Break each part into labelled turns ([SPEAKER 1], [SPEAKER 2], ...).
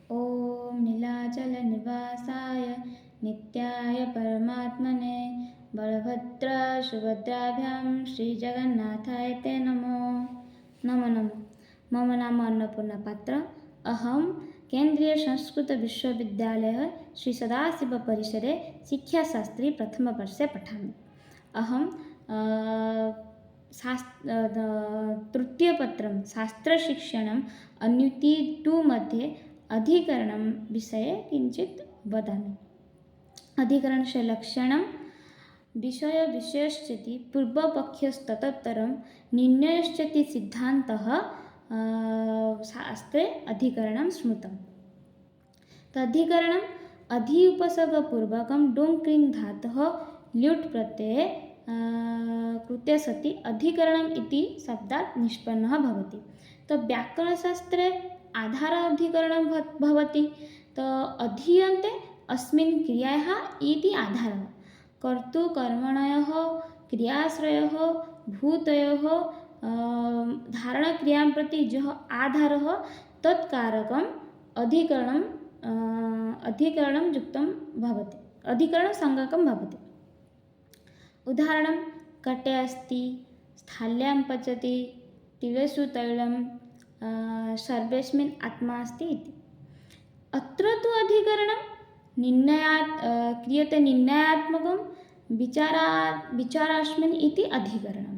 [SPEAKER 1] ॐ नीलाचलनिवासाय नित्याय परमात्मने बलभद्रसुभद्राभ्यां श्रीजगन्नाथाय ते नमो नमो नमः। मम नाम अन्नपूर्णपात्र। अहं केन्द्रीयसंस्कृतविश्वविद्यालयः श्रीसदाशिवपरिसरे शिक्षाशास्त्री प्रथमवर्षे पठामि। अहं तृतीयपत्रं शास्त्रशिक्षणम् अन्युति 2 मध्ये अधिकरणं विषये किञ्चित् वदामि। अधिकरणस्य लक्षणं विषयविषयश्चेति पूर्वपक्षस्ततोत्तरं निर्णयश्चेति सिद्धान्तः शास्त्रे अधिकरणं स्मृतम्। तद्धिकरणम् अधि उपसर्गपूर्वकं डुङ् क्रिङ् धातोः ल्युट् प्रत्यये कृते सति अधिकरणम् इति शब्दात् निष्पन्नः भवति। व्याकरणशास्त्रे आधार अधिकरणं भवति। अधीयन्ते अस्मिन् क्रियायाः इति आधारः। कर्तृकर्मणयोः क्रियाश्रयोः भूतयोः धारणक्रियां प्रति यः आधारः तत्कारकम् अधिकरणं युक्तं भवति, अधिकरणसंज्ञकं भवति। उदाहरणं कटे अस्ति, स्थाल्यां पचति, तिलेषु तैलं, सर्वेस्मिन् आत्मा अस्ति इति। अत्र तु अधिकरणं निर्णयात् क्रियते, निर्णयात्मकं विचारास्मिन् इति अधिकरणं।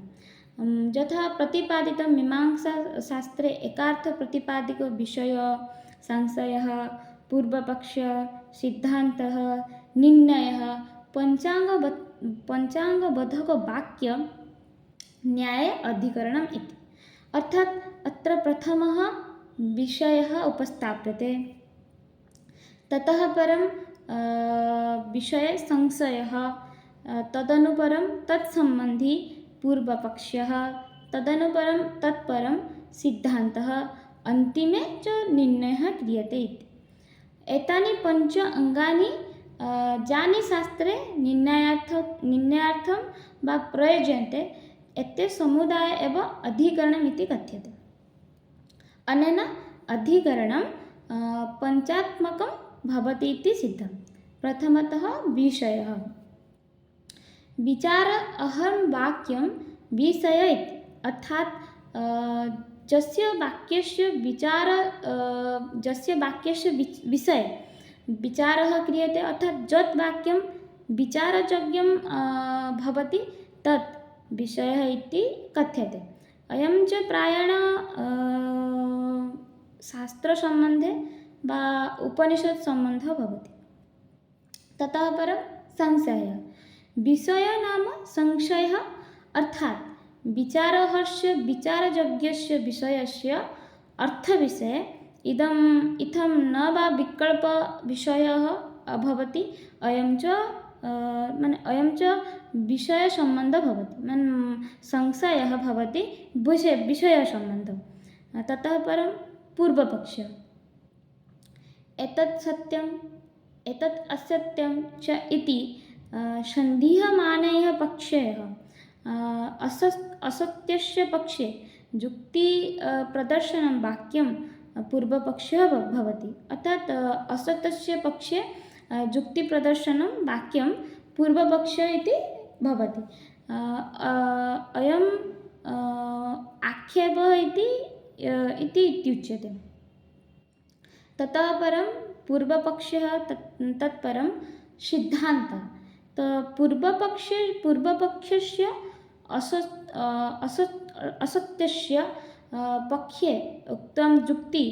[SPEAKER 1] यथा प्रतिपादितं मीमांसाशास्त्रे एकार्थप्रतिपादिको विषयः, संशयः, पूर्वपक्षः, सिद्धान्तः, निर्णयः, पञ्चाङ्गबद्धकवाक्यं न्याये अधिकरणम् इति। अर्थात् अत्र प्रथमः विषयः उपस्थाप्यते, ततः परं विषये संशयः, तदनुपरं तत्सम्बन्धी पूर्वपक्षः, तदनुपरं तत्परं सिद्धान्तः, अन्तिमे च निर्णयः क्रियते इति। एतानि पञ्च अङ्गानि यानि शास्त्रे निर्णयार्थं वा प्रयुज्यन्ते, एते समुदाय एव अधिकरणम् इति कथ्यते। अनेन अधिकरणं पञ्चात्मकं भवति इति सिद्धं। प्रथमतः विषयः। विचार अहं वाक्यं विषय इति। अर्थात् यस्य वाक्यस्य विषये विचारः क्रियते, अर्थात् यत् वाक्यं विचारयोग्यं भवति तत् विषयः इति कथ्यते। अयं च प्रायेण शास्त्रसम्बन्धे वा उपनिषत्सम्बन्धः भवति। ततः परं संशयः। विषयः नाम संशयः, अर्थात् विचारयोग्यस्य विषयस्य अर्थविषये इत्थं न वा विकल्पविषयः भवति। अयं च विषयसम्बन्धः भवति, संशयः भवति विषयसम्बन्धः। ततः परं पूर्वपक्षः। एतत् सत्यम्, एतत् असत्यं च इति सन्देह्यमानैः पक्षैः असत्यस्य पक्षे युक्तिप्रदर्शनं वाक्यं पूर्वपक्षः भवति। अर्थात् असत्यस्य पक्षे युक्तिप्रदर्शनं वाक्यं पूर्वपक्षः इति भवति। अयम् आक्षेपः इति उच्यते। ततः परं पूर्वपक्षः, तत्परं सिद्धान्तः। पूर्वपक्षस्य असत्यस्य पक्षे उक्तं युक्ति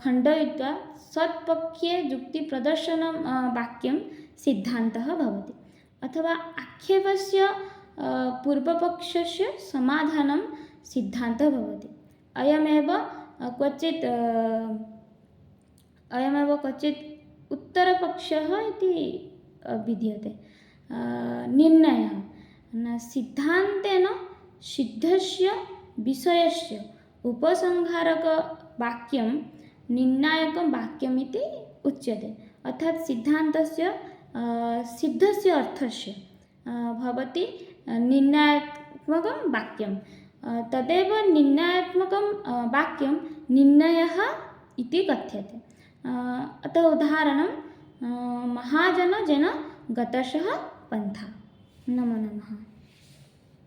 [SPEAKER 1] खण्डयित्वा सत्पक्षे युक्तिप्रदर्शनं वाक्यं सिद्धान्तः भवति। अथवा आक्षेपस्य पूर्वपक्षस्य समाधानं सिद्धान्तः भवति। अयमेव क्वचित् उत्तरपक्षः इति विधीयते। निर्णयः। सिद्धान्तेन सिद्धस्य विषयस्य उपसंहारकवाक्यं निर्णायकं वाक्यम् इति उच्यते। अर्थात् सिद्धान्तस्य सिद्धस्य अर्थस्य भवति निर्णयात्मकं वाक्यं। तदेव निर्णयात्मकं वाक्यं निर्णयः इति कथ्यते। अतः उदाहरणं महाजनजनगतशः पन्था। नमो नमः।